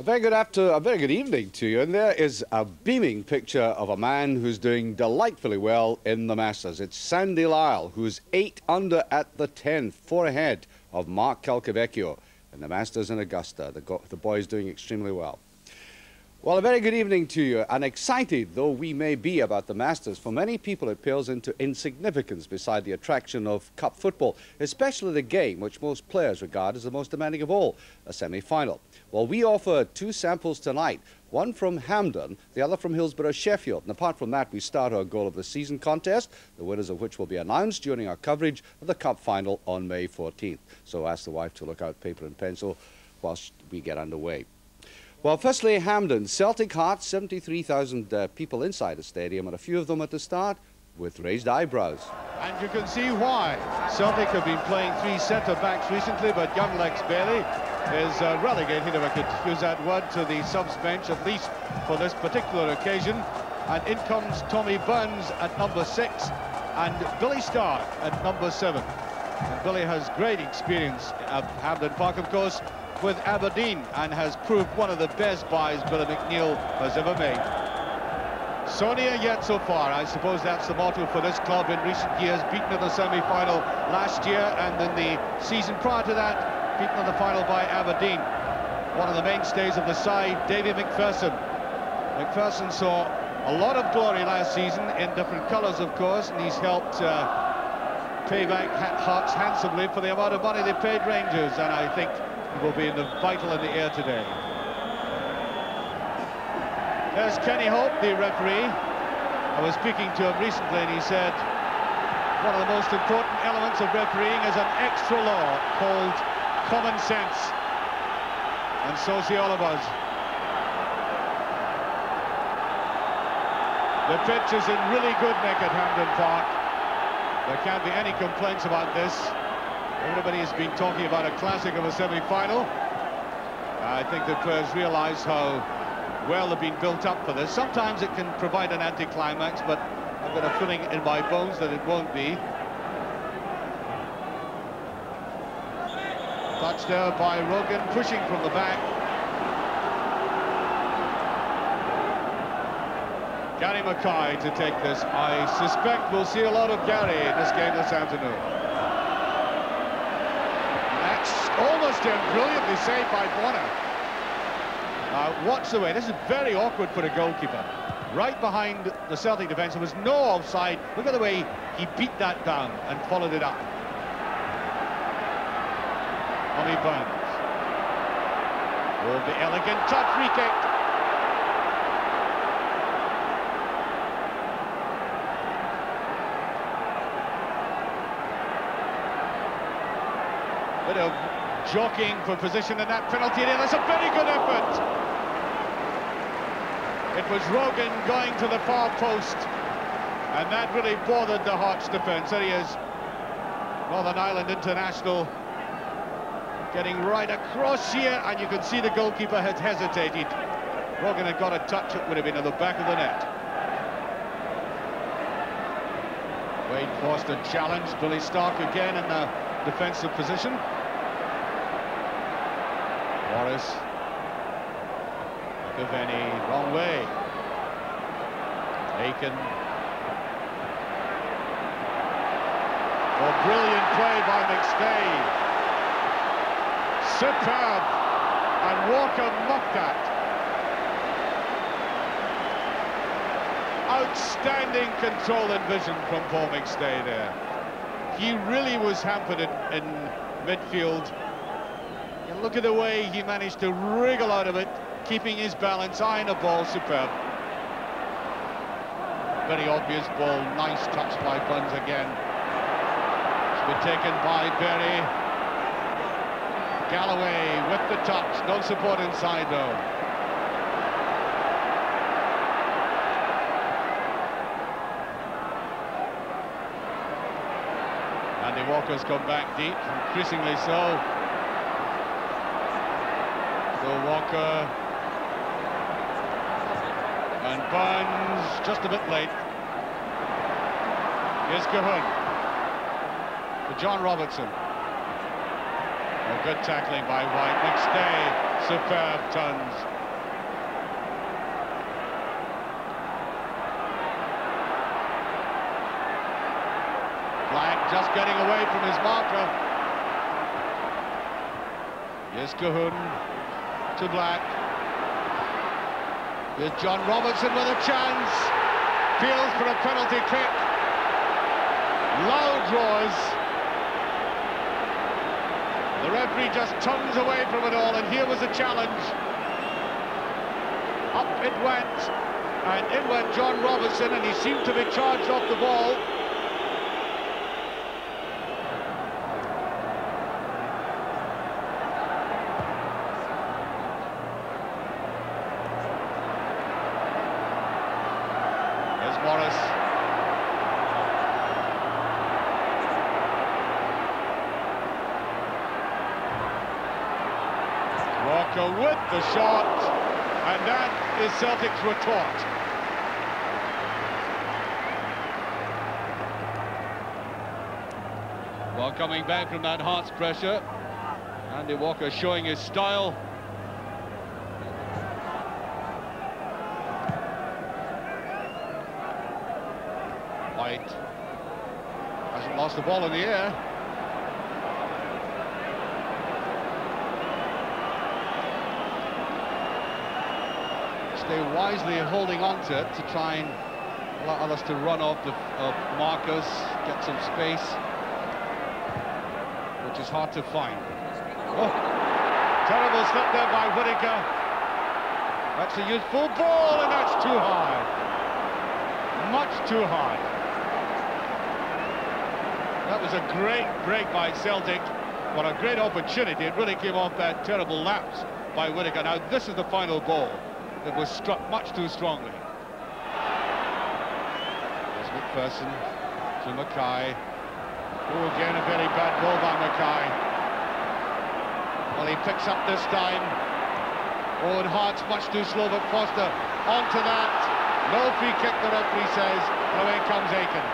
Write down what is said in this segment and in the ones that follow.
A very good evening to you. And there is a beaming picture of a man who's doing delightfully well in the Masters. It's Sandy Lyle, who's 8 under at the 10th, 4 ahead of Mark Calcavecchio in the Masters in Augusta. The boy's doing extremely well. Well, a very good evening to you, and excited though we may be about the Masters, for many people it pales into insignificance beside the attraction of cup football, especially the game which most players regard as the most demanding of all, a semi-final. Well, we offer 2 samples tonight, one from Hampden, the other from Hillsborough Sheffield. And apart from that, we start our Goal of the Season contest, the winners of which will be announced during our coverage of the cup final on May 14th. So ask the wife to look out paper and pencil whilst we get underway. Well, firstly, Hampden. Celtic Hearts, 73,000 people inside the stadium, and a few of them at the start with raised eyebrows. And you can see why. Celtic have been playing 3 centre-backs recently, but young Lex Bailey is relegated, if I could use that word, to the subs bench, at least for this particular occasion. And in comes Tommy Burns at number 6 and Billy Stark at number 7. And Billy has great experience at Hampden Park, of course, with Aberdeen, and has proved one of the best buys Billy McNeill has ever made. Sonia yet so far. I suppose that's the motto for this club in recent years. Beaten in the semi-final last year, and in the season prior to that, beaten in the final by Aberdeen. One of the mainstays of the side, Davy McPherson. McPherson saw a lot of glory last season, in different colours of course, and he's helped pay back Hearts handsomely for the amount of money they paid Rangers, and I think he will be vital in the air today. There's Kenny Hope, the referee. I was speaking to him recently, and he said one of the most important elements of refereeing is an extra law called common sense. And so see all of us. The pitch is in really good nick at Hampden Park. There can't be any complaints about this. Everybody has been talking about a classic of a semi-final. I think the players realise how well they've been built up for this. Sometimes it can provide an anticlimax, but I've got a feeling in my bones that it won't be. Touch there by Rogan, pushing from the back. Gary Mackay to take this. I suspect we'll see a lot of Gary in this game this afternoon. Almost brilliantly saved by Bonner. Watch the way. This is very awkward for the goalkeeper. Right behind the Celtic defence. There was no offside. Look at the way he beat that down and followed it up. Tommy Burns. Oh, the elegant touch, free kick. Bit of jockeying for position in that penalty area. That's a very good effort. It was Rogan going to the far post, and that really bothered the Hearts defence. There he is, Northern Ireland international, getting right across here, and you can see the goalkeeper had hesitated. Rogan had got a touch, it would have been at the back of the net. Wade Foster challenged Billy Stark again in the defensive position. Morris. Gaveni, wrong way. Aiken. Oh, brilliant play by McStay. Superb. And Walker mocked that. Outstanding control and vision from Paul McStay there. He really was hampered in midfield. And look at the way he managed to wriggle out of it, keeping his balance, eyeing the ball. Superb. Very obvious ball. Nice touch by Burns again. It's been taken by Berry. Galloway with the touch. No support inside though. Andy Walker's come back deep, increasingly so. So Walker and Burns just a bit late. Here's Cahun to John Robertson. Oh, good tackling by White. McStay, superb turns. just getting away from his marker. Here's Colquhoun to Black. Here's John Robertson with a chance. Fields for a penalty kick. Loud roars. The referee just turns away from it all, and here was a challenge. Up it went, and in went John Robertson, and he seemed to be charged off the ball. There's Morris. Walker with the shot, and that is Celtic's retort. Well, coming back from that Hearts pressure, Andy Walker showing his style. White hasn't lost the ball in the air. Stay wisely holding on to it to try and allow others to run off the markers, get some space, which is hard to find. Oh, terrible slip there by Whittaker. That's a useful ball, and that's too high. Much too high. That was a great break by Celtic. What a great opportunity. It really came off that terrible lapse by Whittaker. Now, this is the final ball. It was struck much too strongly. There's McPherson to Mackay. Oh, again a very bad ball by Mackay. Well, he picks up this time. Owen Hart's much too slow, but Foster onto that. No free kick, the referee says. And away comes Aiken.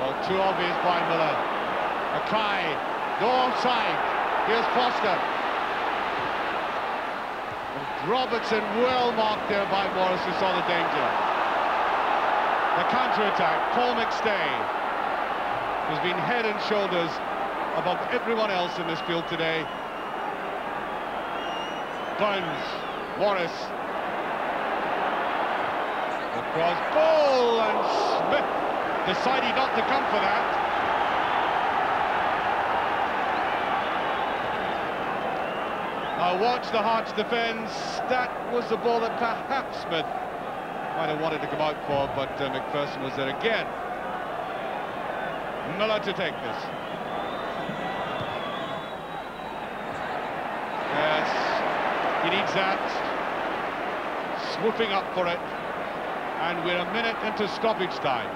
Well, too obvious by Miller. Mackay, no offside. Here's Foster. Robertson well marked there by Morris, who saw the danger. The counter-attack, Paul McStay, who's been head and shoulders above everyone else in this field today. Burns, Morris. The cross ball, and Smith decided not to come for that. Watch the Hearts defence. That was the ball that perhaps Smith might have wanted to come out for, but McPherson was there again. Miller to take this. Yes, he needs that. Swooping up for it. And we're a minute into stoppage time.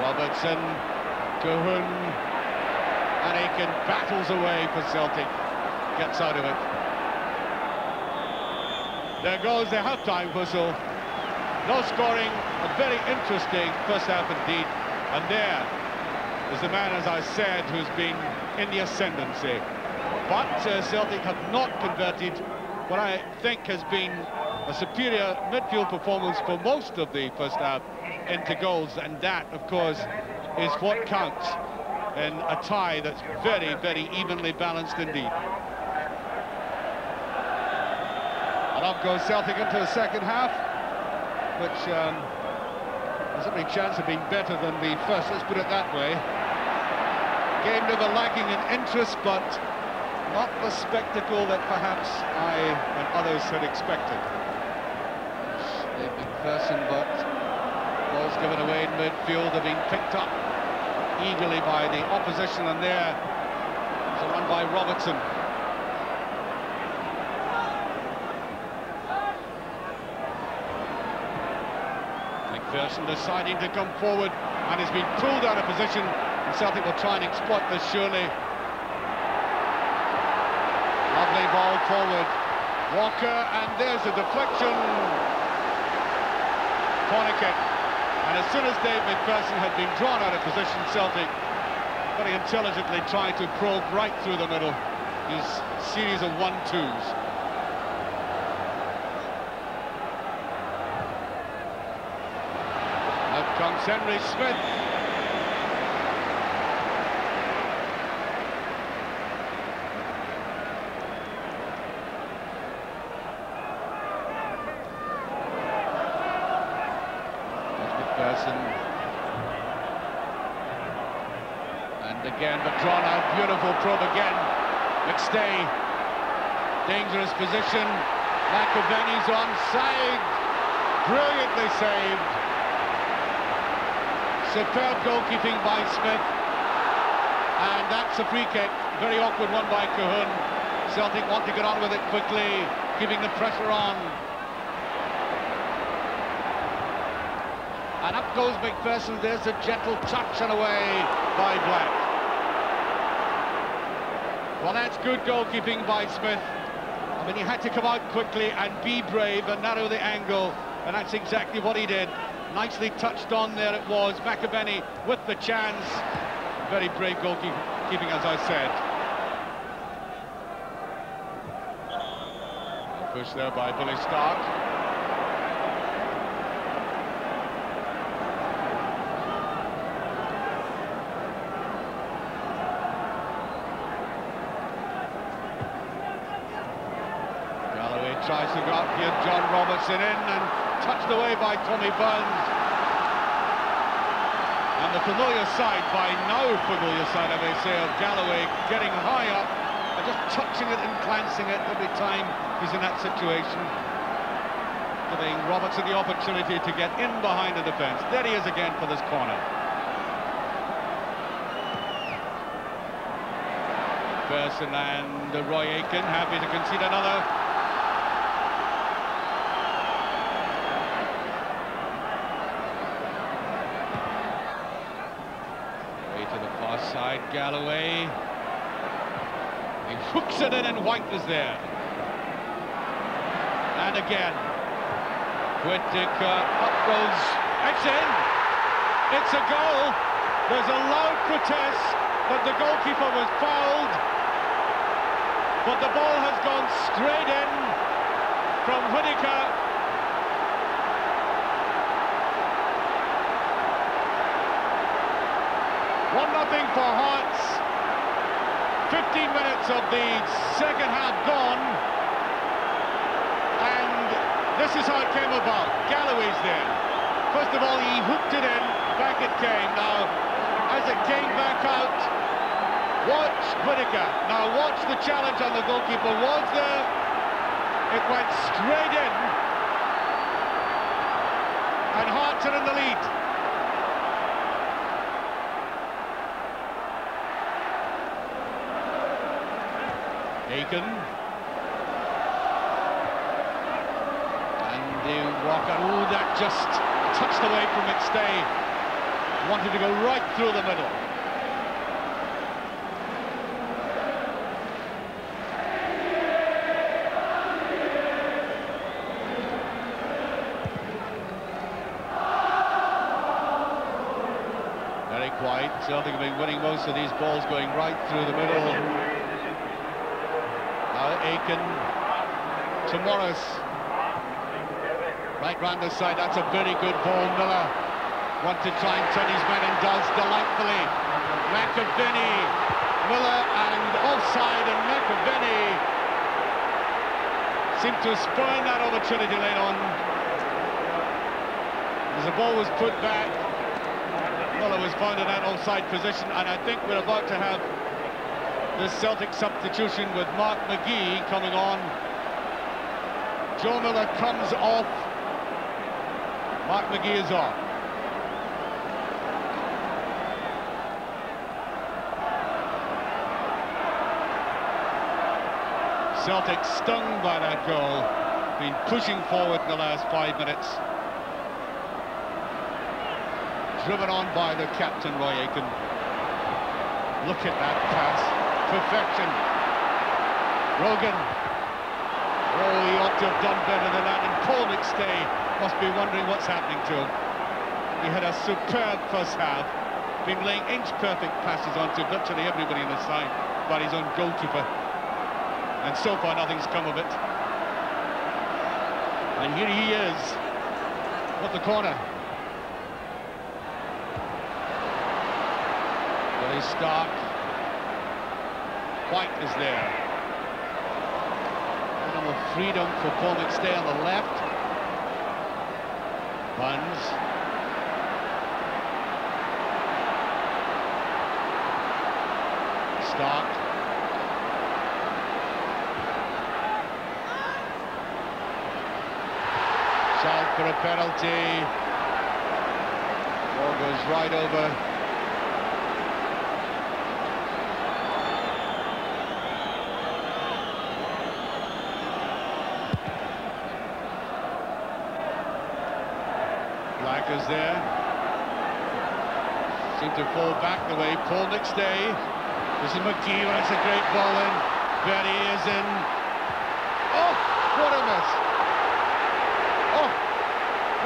Robertson, Colquhoun, and Aiken battles away for Celtic, gets out of it. There goes the half-time whistle. No scoring, a very interesting first half indeed. And there is the man, as I said, who's been in the ascendancy. But Celtic have not converted what I think has been a superior midfield performance for most of the first half into goals, and that, of course, is what counts in a tie that's very, very evenly balanced indeed. And up goes Celtic into the second half, which has every chance of being better than the first, let's put it that way. Game never lacking in interest, but not the spectacle that perhaps I and others had expected. Dave McPherson, but balls given away in midfield have been picked up eagerly by the opposition, and there is a run by Robertson. McPherson deciding to come forward and has been pulled out of position, and Celtic will try and exploit this surely. Lovely ball forward. Walker, and there's a deflection. Corner kick. And as soon as Dave McPherson had been drawn out of position, Celtic very intelligently trying to probe right through the middle. his series of 1-2s. Out comes Henry Smith. And again, but drawn out, beautiful probe again. McStay, dangerous position. McAvenny's onside, brilliantly saved. Superb goalkeeping by Smith, and that's a free kick. Very awkward one by Colquhoun. Celtic want to get on with it quickly, keeping the pressure on. And up goes McPherson. There's a gentle touch and away by Black. Well, that's good goalkeeping by Smith. I mean, he had to come out quickly and be brave and narrow the angle, and that's exactly what he did. Nicely touched on there it was. McAvenny with the chance. Very brave goalkeeping, as I said. Push there by Billy Stark. Tries to go up here, John Robertson in, and touched away by Tommy Burns. And the familiar side, by now familiar side, I may say, of Galloway getting high up and just touching it and glancing it every time he's in that situation, giving Robertson the opportunity to get in behind the defence. There he is again for this corner. Pearson and Roy Aitken happy to concede another. Side Galloway, he hooks it in and White is there. And again, Whittaker, up goes, it's in, it's a goal. There's a loud protest that the goalkeeper was fouled, but the ball has gone straight in from Whittaker. 1-0 for Hearts. 15 minutes of the second half gone, and this is how it came about. Galloway's there. First of all, he hooked it in, back it came. Now, as it came back out, watch Whittaker. Now, watch the challenge on the goalkeeper. Was there? It went straight in, and Hearts are in the lead. Aitken and Walker. Oh, that just touched away from McStay. Wanted to go right through the middle. Very quiet. Celtic have been winning most of these balls going right through the middle. Aitken to Morris, right round the side. That's a very good ball. Miller wants to try and turn his man and does delightfully. McAvenny, Miller, and offside, and McAvenny seemed to spurn that opportunity late on. As the ball was put back, Miller was found in that offside position, and I think we're about to have the Celtic substitution with Mark McGee coming on. Joe Miller comes off. Mark McGee is on. Celtic stung by that goal. Been pushing forward in the last 5 minutes. Driven on by the captain, Roy Aitken. Look at that pass. Perfection. Rogan. Oh, he ought to have done better than that, and Paul McStay must be wondering what's happening to him. He had a superb first half, been laying inch-perfect passes onto virtually everybody in the side, but his own goalkeeper. and so far nothing's come of it. And here he is, at the corner. Very stark. White is there. A little more freedom for Paul McStay on the left. Buns. Stark. South for a penalty. Ball goes right over. Black is there. Seem to fall back the way Paul McStay. This is McGee, that's a great ball in. Berry is in. Oh, what a miss. Oh,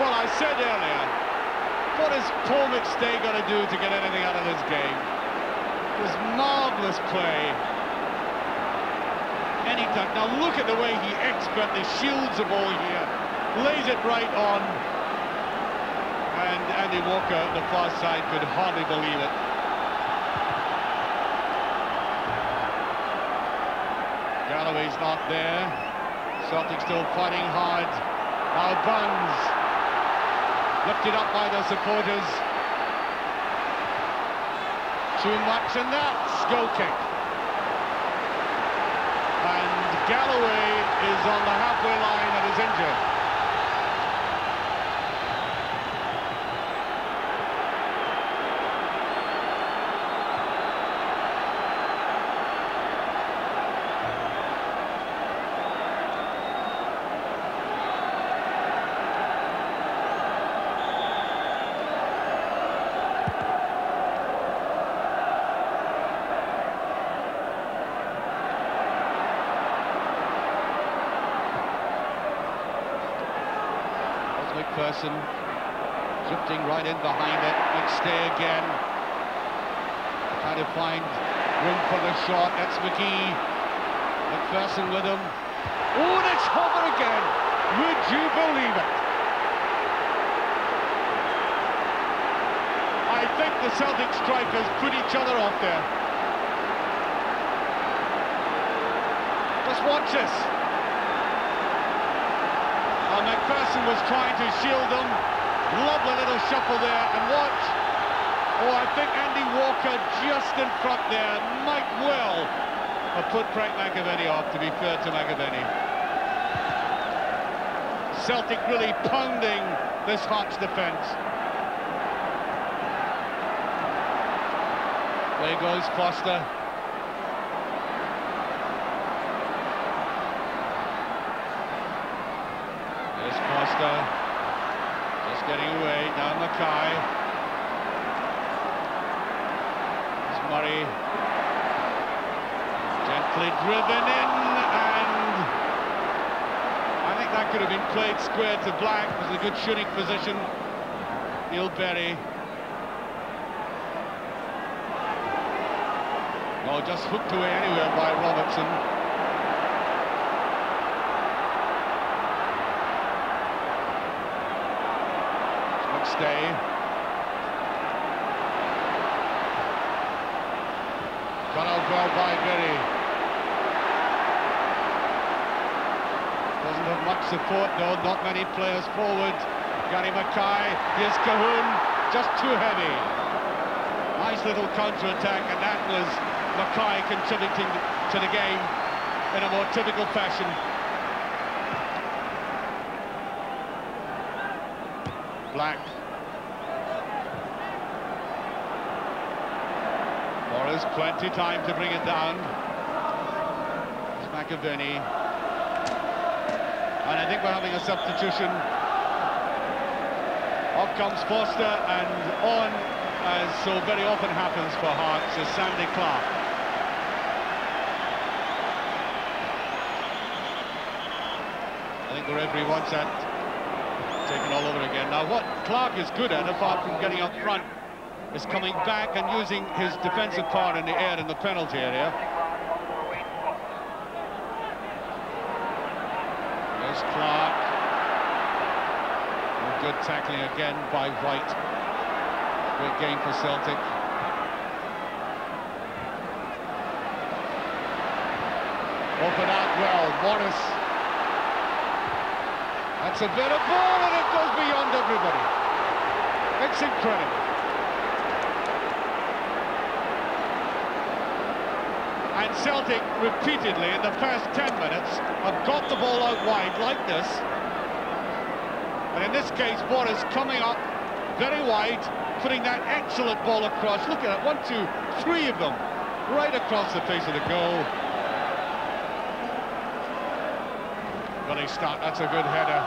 well, I said earlier, what is Paul McStay going to do to get anything out of this game? It was marvellous play. Anytime. Now look at the way he expertly shields the ball here. Lays it right on. And Andy Walker at the far side could hardly believe it. Galloway's not there. Celtic still fighting hard. Now Buns. Lifted up by the supporters. Too much, and that's goal kick. And Galloway is on the halfway line and is injured. McPherson drifting right in behind it. McStay again, trying to find room for the shot. That's McGee. McPherson with him. Oh, and it's Homer again. Would you believe it? I think the Celtic strikers put each other off there. Just watch this. McPherson was trying to shield them. Lovely little shuffle there, and watch. Oh, I think Andy Walker just in front there might well have put Frank McAvenny off, to be fair to McAvenny. Celtic really pounding this Hearts defence. There goes Foster. Just getting away, now Mackay. There's Murray. Gently driven in, and I think that could have been played square to Black. It was a good shooting position. Neil Berry. Oh, just hooked away anywhere by Robertson. Stay. Got out well by Berry. Doesn't have much support though, not many players forward. Gary Mackay, here's Cahoon, just too heavy. Nice little counter-attack, and that was Mackay contributing to the game in a more typical fashion. Black. There's plenty time to bring it down. It's McAvenny. And I think we're having a substitution. Off comes Foster, and on, as so very often happens for Hearts, is Sandy Clark. I think the referee wants that taken all over again. Now what Clark is good at, apart from getting up front, is coming back and using his defensive power in the air in the penalty area. James Clark. Good tackling again by White. Great game for Celtic. Open out well, Morris. That's a bit of ball and it goes beyond everybody. It's incredible. And Celtic repeatedly in the first 10 minutes have got the ball out wide like this. And in this case, Morris coming up very wide, putting that excellent ball across. Look at it, 1, 2, 3 of them right across the face of the goal. Billy Stark, that's a good header.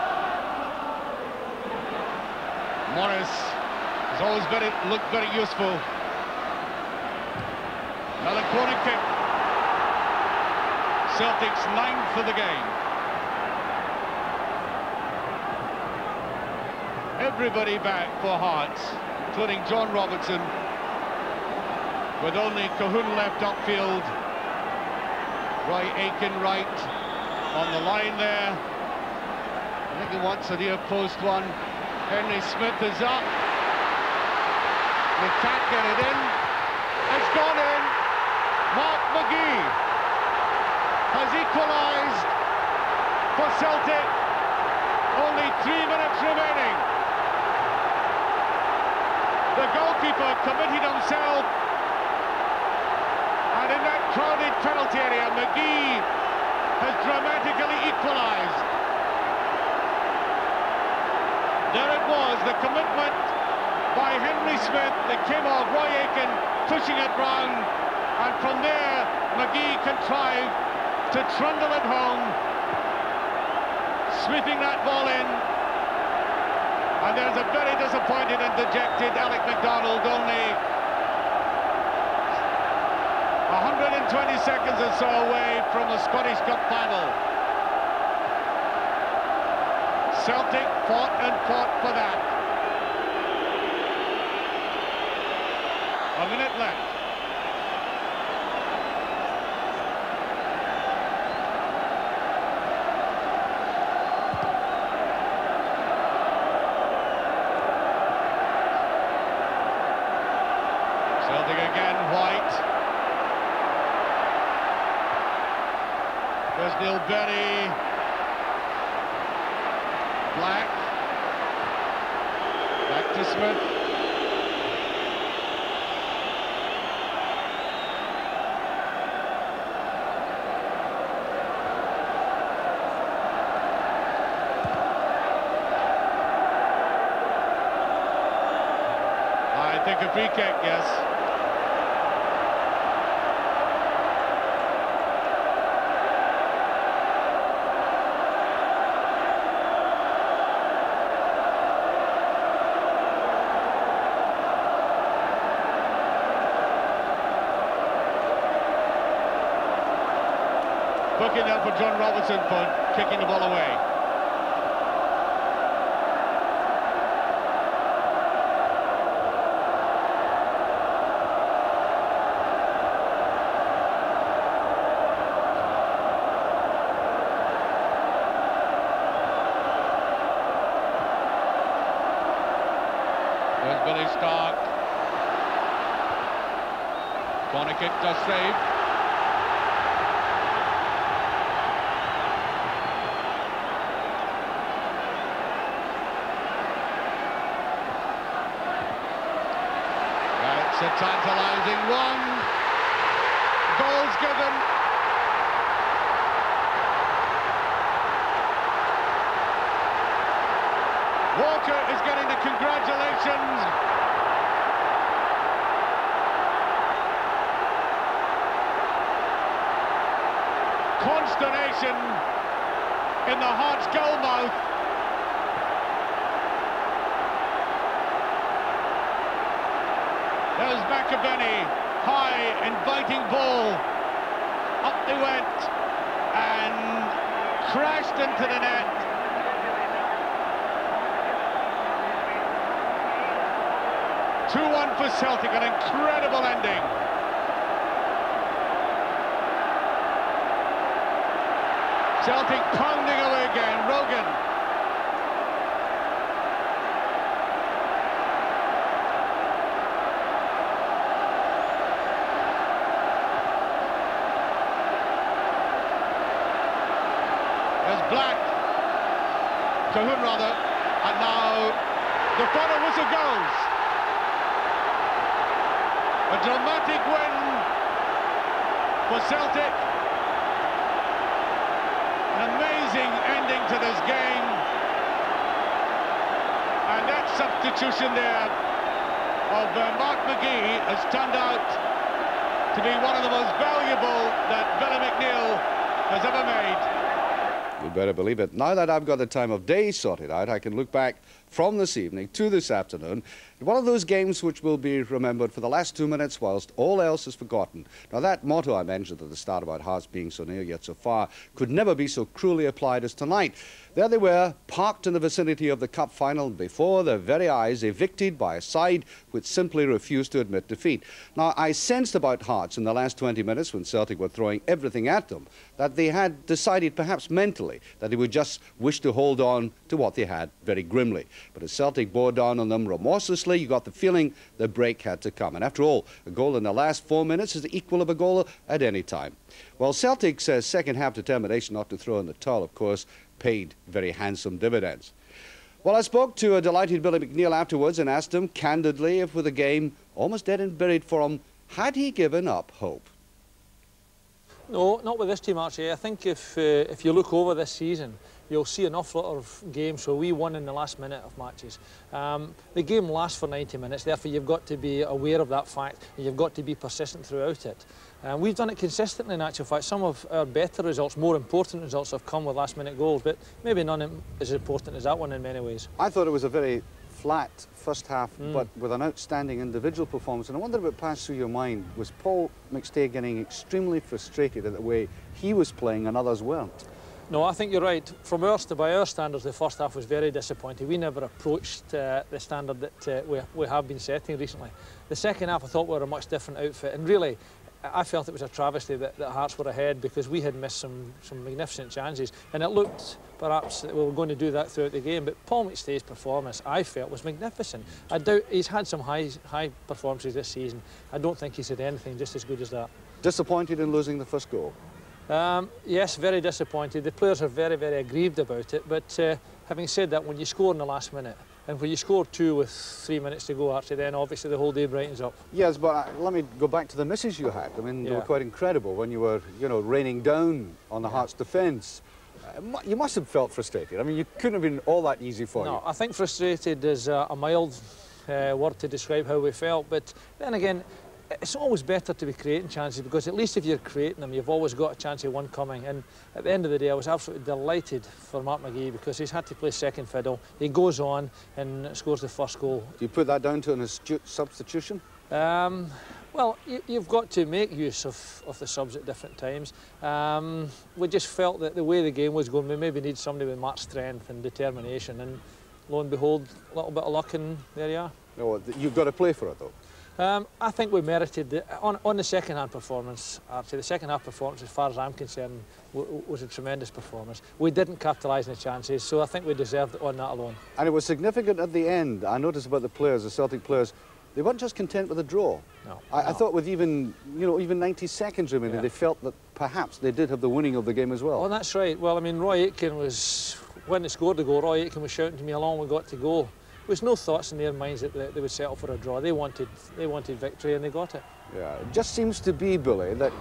Morris has always looked very useful. Another corner kick. Celtic's 9th of the game. Everybody back for Hearts, including John Robertson, with only Cahoon left upfield. Roy Aitken right on the line there. I think he wants a near post one. Henry Smith is up. They can't get it in. It's gone in. Mark McGee has equalised for Celtic. Only 3 minutes remaining. The goalkeeper committed himself, and in that crowded penalty area, McGee has dramatically equalised. There it was, the commitment by Henry Smith. It came off Roy Aitken, pushing it round, and from there, McGee contrived to trundle it home, sweeping that ball in. And there's a very disappointed and dejected Alec MacDonald, only 120 seconds or so away from the Scottish Cup final. Celtic fought and fought for that. A minute left. Celtic again, White. There's Neil Benny. Black. Back to Smith. I think a free kick, yes. Booking there for John Robertson for kicking the ball away. There's Billy Stark. Corner kick does save. It's a tantalising one. Goals given. Walker is getting the congratulations. Consternation in the Hearts goal mouth. There's McAvenny, high, inviting ball. Up they went and crashed into the net. (2-1) for Celtic, an incredible ending. Celtic pounding away again. Rogan. There's Black. Cahoon rather. And now the final whistle goes. A dramatic win for Celtic. An amazing ending to this game. And that substitution there of Mark McGee has turned out to be one of the most valuable that Billy McNeill has ever made. You better believe it. Now that I've got the time of day sorted out, I can look back from this evening to this afternoon. One of those games which will be remembered for the last 2 minutes whilst all else is forgotten. Now that motto I mentioned at the start about Hearts being so near yet so far could never be so cruelly applied as tonight. There they were, parked in the vicinity of the cup final, before their very eyes, evicted by a side which simply refused to admit defeat. Now I sensed about Hearts in the last 20 minutes when Celtic were throwing everything at them that they had decided perhaps mentally that they would just wish to hold on to what they had very grimly. But as Celtic bore down on them remorselessly, you got the feeling the break had to come. And after all, a goal in the last 4 minutes is the equal of a goal at any time. Well, Celtic's second half determination not to throw in the towel, of course, paid very handsome dividends. Well, I spoke to a delighted Billy McNeill afterwards and asked him candidly if with the game almost dead and buried for him, had he given up hope? No, not with this team, Archie. I think if you look over this season, you'll see an awful lot of games where we won in the last minute of matches. The game lasts for 90 minutes, therefore you've got to be aware of that fact and you've got to be persistent throughout it. We've done it consistently in actual fact. Some of our better results, more important results, have come with last-minute goals, but maybe none as important as that one in many ways. I thought it was a very flat first half, but with an outstanding individual performance. And I wonder if it passed through your mind, was Paul McStay getting extremely frustrated at the way he was playing and others weren't? No, I think you're right. From by our standards, the first half was very disappointing. We never approached the standard that we have been setting recently. The second half, I thought we were a much different outfit, and really, I felt it was a travesty that Hearts were ahead because we had missed some magnificent chances, and it looked perhaps that we were going to do that throughout the game. But Paul McStay's performance, I felt, was magnificent. I doubt he's had some high performances this season. I don't think he's had anything just as good as that. Disappointed in losing the first goal? Yes, very disappointed. The players are very, very aggrieved about it. But having said that, when you score in the last minute, and when you score 2 with 3 minutes to go, Archie, then obviously the whole day brightens up. Yes, but let me go back to the misses you had. I mean, they were quite incredible when you were, you know, raining down on the Hearts' defence. You must have felt frustrated. I mean, you couldn't have been all that easy for you. No, I think frustrated is a mild word to describe how we felt. But then again, it's always better to be creating chances because at least if you're creating them, you've always got a chance of one coming. And at the end of the day, I was absolutely delighted for Mark McGee because he's had to play second fiddle. He goes on and scores the first goal. Do you put that down to an astute substitution? Well, you've got to make use of the subs at different times. We just felt that the way the game was going, we maybe need somebody with much strength and determination. And lo and behold, a little bit of luck and there you are. No, you've got to play for it, though. I think we merited on the second-hand performance. Actually, the second-half performance, as far as I'm concerned, was a tremendous performance. We didn't capitalise on the chances, so I think we deserved it on that alone. And it was significant at the end. I noticed about the players, the Celtic players, they weren't just content with a draw. No. I thought with even 90 seconds remaining, they felt that perhaps they did have the winning of the game as well. Well, that's right. Well, I mean, Roy Aitken was, when they scored the goal, Roy Aitken was shouting to me, "How long we got to go?" There was no thoughts in their minds that they would settle for a draw. They wanted victory and they got it. Yeah, it just seems to be, Billy, that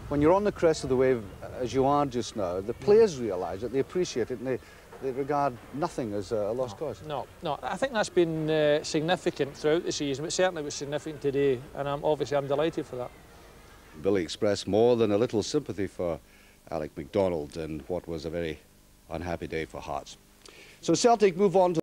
when you're on the crest of the wave, as you are just now, the players realise it, they appreciate it, and they regard nothing as a lost cause. No, I think that's been significant throughout the season, but certainly it was significant today, and obviously I'm delighted for that. Billy expressed more than a little sympathy for Alec MacDonald in what was a very unhappy day for Hearts. So Celtic move on to